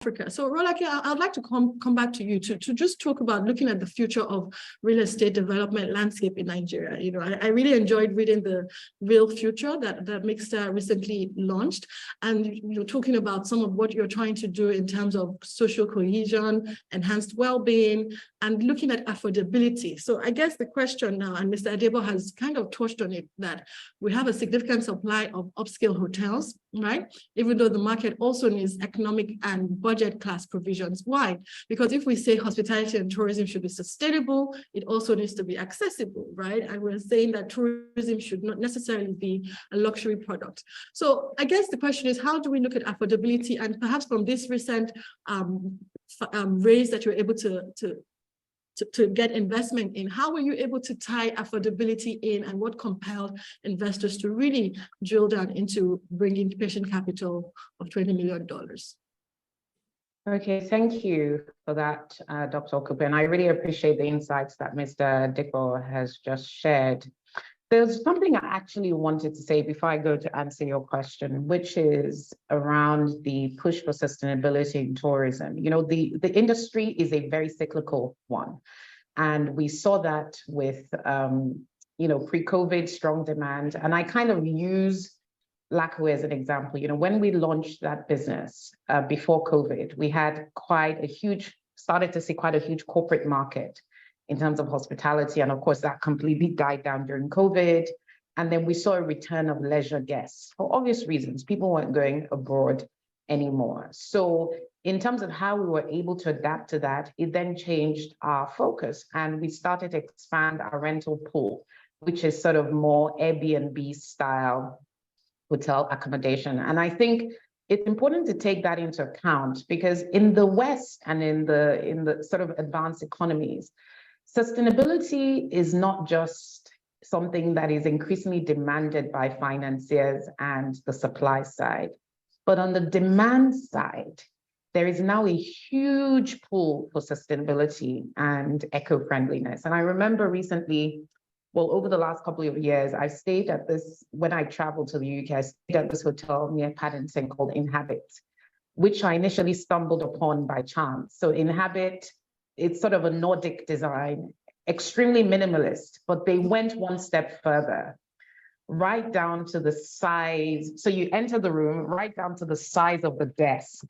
Africa. So Rolake, I'd like to come back to you to just talk about looking at the future of real estate development landscape in Nigeria. You know, I really enjoyed reading the Real Future that Mixta recently launched, and you're talking about some of what you're trying to do in terms of social cohesion, enhanced well-being, and looking at affordability. So I guess the question now, and Mr. Adebo has kind of touched on it, that we have a significant supply of upscale hotels, right? Even though the market also needs economic and budget class provisions. Why? Because if we say hospitality and tourism should be sustainable, it also needs to be accessible, right? And we're saying that tourism should not necessarily be a luxury product. So I guess the question is, how do we look at affordability? And perhaps from this recent raise that you're able to get investment in, how were you able to tie affordability in, and what compelled investors to really drill down into bringing patient capital of $20 million? Okay, thank you for that, Dr. Okupe, and I really appreciate the insights that Mr. Dikko has just shared. There's something I actually wanted to say before I go to answer your question, which is around the push for sustainability in tourism. You know, the industry is a very cyclical one. And we saw that with, you know, pre-COVID strong demand. And I kind of use Lakwe as an example. You know, when we launched that business before COVID, we had started to see quite a huge corporate market in terms of hospitality. And of course, that completely died down during COVID. And then we saw a return of leisure guests for obvious reasons. People weren't going abroad anymore. So in terms of how we were able to adapt to that, it then changed our focus. And we started to expand our rental pool, which is sort of more Airbnb style hotel accommodation. And I think it's important to take that into account, because in the West and in the sort of advanced economies, sustainability is not just something that is increasingly demanded by financiers and the supply side, but on the demand side, there is now a huge pull for sustainability and eco-friendliness. And I remember recently, well, over the last couple of years, I stayed at this, when I traveled to the UK, I stayed at this hotel near Paddington called Inhabit, which I initially stumbled upon by chance. So Inhabit, it's sort of a Nordic design, extremely minimalist, but they went one step further, right down to the size. So you enter the room, right down to the size of the desk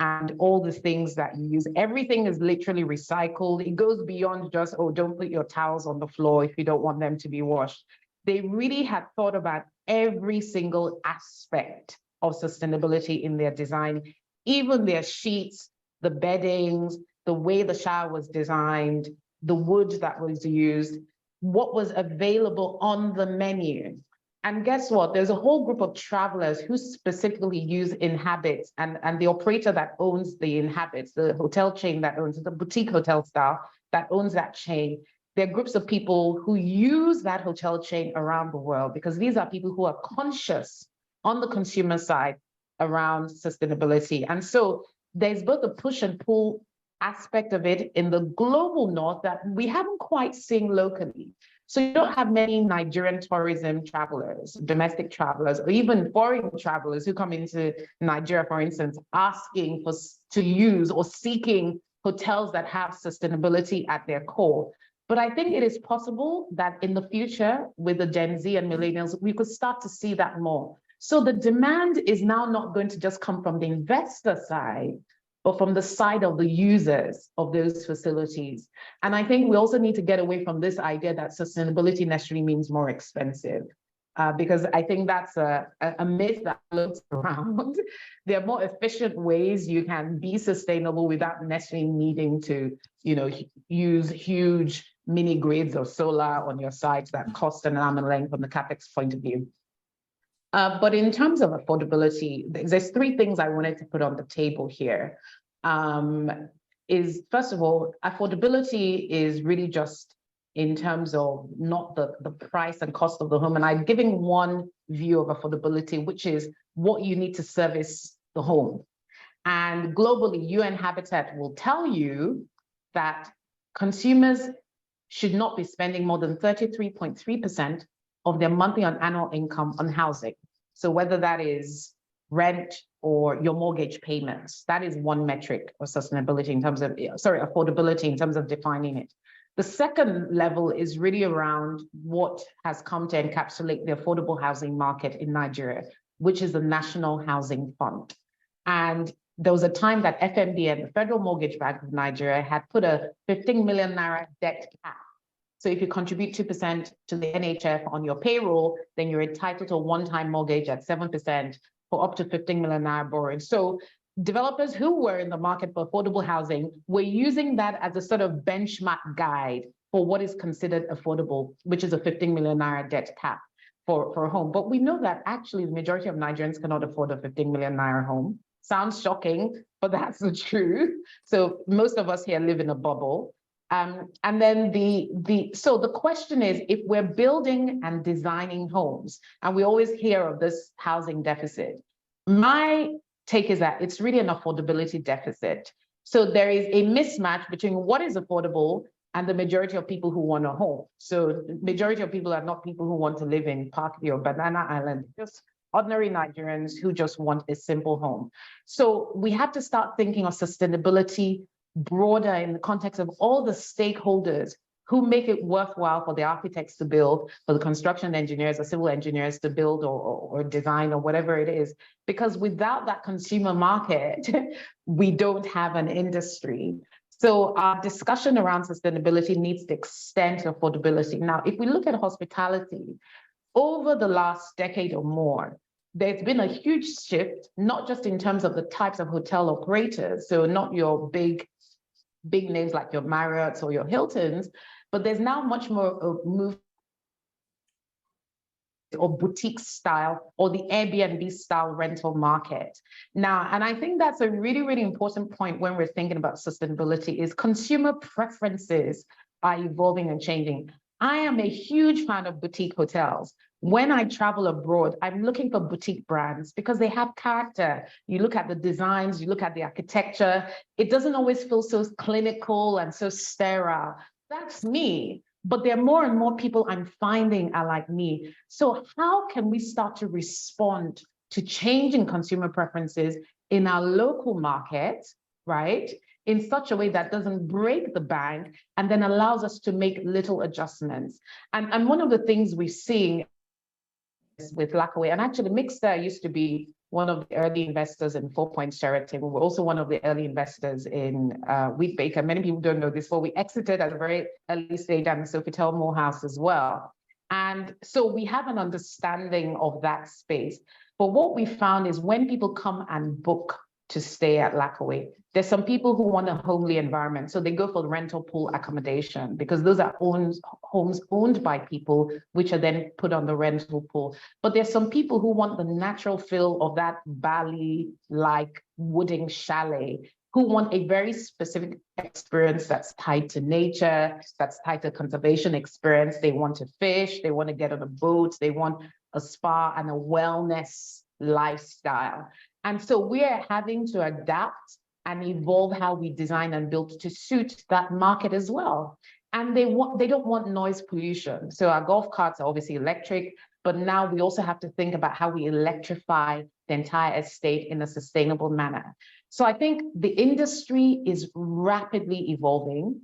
and all the things that you use. Everything is literally recycled. It goes beyond just, oh, don't put your towels on the floor if you don't want them to be washed. They really had thought about every single aspect of sustainability in their design, even their sheets, the beddings, the way the shower was designed, the wood that was used, what was available on the menu. And guess what? There's a whole group of travelers who specifically use Inhabit, and the operator that owns the Inhabit, the hotel chain that owns the boutique hotel style that owns that chain. There are groups of people who use that hotel chain around the world, because these are people who are conscious on the consumer side around sustainability. And so there's both a push and pull aspect of it in the global north that we haven't quite seen locally. So you don't have many Nigerian tourism travelers, domestic travelers, or even foreign travelers who come into Nigeria, for instance, asking to use or seeking hotels that have sustainability at their core. But I think it is possible that in the future, with the Gen Z and millennials, we could start to see that more. So the demand is now not going to just come from the investor side, but from the side of the users of those facilities. And I think we also need to get away from this idea that sustainability necessarily means more expensive, because I think that's a myth that floats around. There are more efficient ways you can be sustainable without necessarily needing to, you know, use huge mini grids of solar on your sites that cost an arm and a leg from the CapEx point of view. But in terms of affordability, there's three things I wanted to put on the table here. Is first of all, affordability is really just in terms of not the price and cost of the home. And I'm giving one view of affordability, which is what you need to service the home. And globally, UN Habitat will tell you that consumers should not be spending more than 33.3% of their monthly and annual income on housing. So whether that is rent or your mortgage payments. That is one metric of sustainability in terms of, affordability in terms of defining it. The second level is really around what has come to encapsulate the affordable housing market in Nigeria, which is the National Housing Fund. And there was a time that FMBN, the Federal Mortgage Bank of Nigeria, had put a 15 million naira debt cap. So if you contribute 2% to the NHF on your payroll, then you're entitled to a one-time mortgage at 7% for up to 15 million naira borrowing. So developers who were in the market for affordable housing were using that as a sort of benchmark guide for what is considered affordable, which is a 15 million naira debt cap for a home. But we know that actually the majority of Nigerians cannot afford a 15 million naira home. Sounds shocking, but that's the truth. So most of us here live in a bubble. And then so the question is, if we're building and designing homes, and we always hear of this housing deficit, my take is that it's really an affordability deficit. So there is a mismatch between what is affordable and the majority of people who want a home. So the majority of people are not people who want to live in Parkview or Banana Island, just ordinary Nigerians who just want a simple home. So we have to start thinking of sustainability broader in the context of all the stakeholders who make it worthwhile for the architects to build, for the construction engineers or civil engineers to build or design or whatever it is. Because without that consumer market, we don't have an industry. So our discussion around sustainability needs to extend to affordability. Now, if we look at hospitality, over the last decade or more, there's been a huge shift, not just in terms of the types of hotel operators, so not your big names like your Marriott's or your Hilton's, but there's now much more of move or boutique style or the Airbnb style rental market. Now, and I think that's a really, really important point when we're thinking about sustainability is consumer preferences are evolving and changing. I am a huge fan of boutique hotels. When I travel abroad, I'm looking for boutique brands because they have character. You look at the designs, you look at the architecture, it doesn't always feel so clinical and so sterile. That's me. But there are more and more people I'm finding are like me. So how can we start to respond to changing consumer preferences in our local market, right? In such a way that doesn't break the bank and then allows us to make little adjustments. And one of the things we're seeing with Lackaway, and actually Mixta used to be one of the early investors in 4 Points Charity. We were also one of the early investors in Wheat Baker. Many people don't know this, but we exited at a very early stage and Sofitel Morehouse as well. And so we have an understanding of that space. But what we found is when people come and book to stay at Lackaway, there's some people who want a homely environment. So they go for the rental pool accommodation because those are homes owned by people, which are then put on the rental pool. But there's some people who want the natural feel of that Bali-like wooden chalet, who want a very specific experience that's tied to nature, that's tied to conservation experience. They want to fish, they want to get on a boat, they want a spa and a wellness lifestyle. And so we are having to adapt and evolve how we design and build to suit that market as well. And they don't want noise pollution. So our golf carts are obviously electric, but now we also have to think about how we electrify the entire estate in a sustainable manner. So I think the industry is rapidly evolving,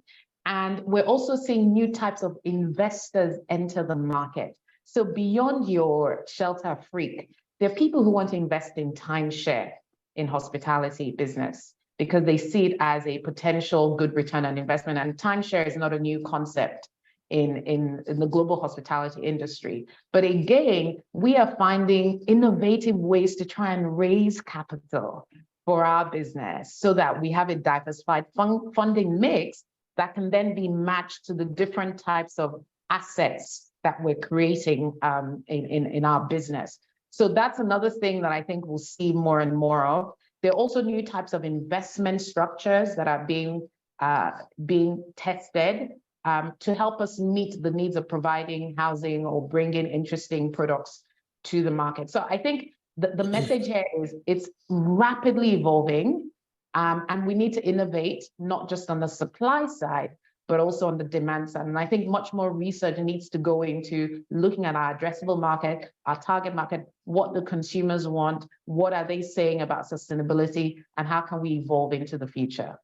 and we're also seeing new types of investors enter the market. So beyond your shelter freak, there are people who want to invest in timeshare in hospitality business because they see it as a potential good return on investment. And timeshare is not a new concept in the global hospitality industry. But again, we are finding innovative ways to try and raise capital for our business so that we have a diversified funding mix that can then be matched to the different types of assets that we're creating in our business. So that's another thing that I think we'll see more and more of. There are also new types of investment structures that are being tested to help us meet the needs of providing housing or bringing interesting products to the market. So I think the message here is it's rapidly evolving, and we need to innovate, not just on the supply side, but also on the demand side. And I think much more research needs to go into looking at our addressable market, our target market, what the consumers want, what are they saying about sustainability, and how can we evolve into the future?